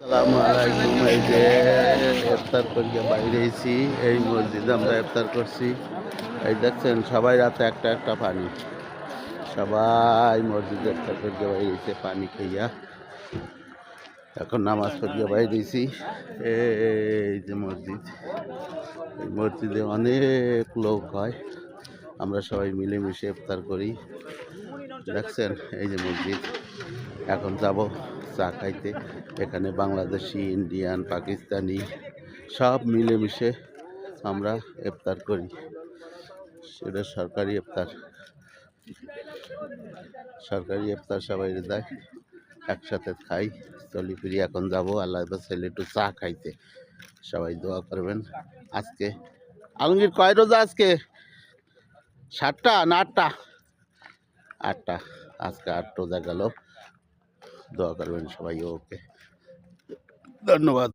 আসসালামু আলাইকুম। এই যে ইফতার করিয়া বাইরেছি, এই মসজিদে আমরা ইফতার করছি। এই দেখছেন সবাই রাতে একটা একটা পানি, সবাই মসজিদে ইফতার করিয়া বাইরেছে পানি খাইয়া। এখন নামাজ পড়িয়া বাইরেছি। এই যে মসজিদ, এই মসজিদে অনেক লোক হয়, আমরা সবাই মিলেমিশে ইফতার করি। দেখছেন এই যে মসজিদ। এখন যাব চা খাইতে। এখানে বাংলাদেশি, ইন্ডিয়ান, পাকিস্তানি সব মিলেমিশে আমরা ইফতার করি। সেটা সরকারি ইফতার, সরকারি ইফতার সবাই দেয়, একসাথে খাই, চলি ফিরি। এখন যাব আল্লাহ ছেলে একটু চা খাইতে। সবাই দোয়া করবেন। আজকে আলমগীর কয় রোজা আজকে? 7টা না 8টা? 8টা। আজকে 8 রোজা গেল। দোয়া করবেন সবাই। ওকে, ধন্যবাদ।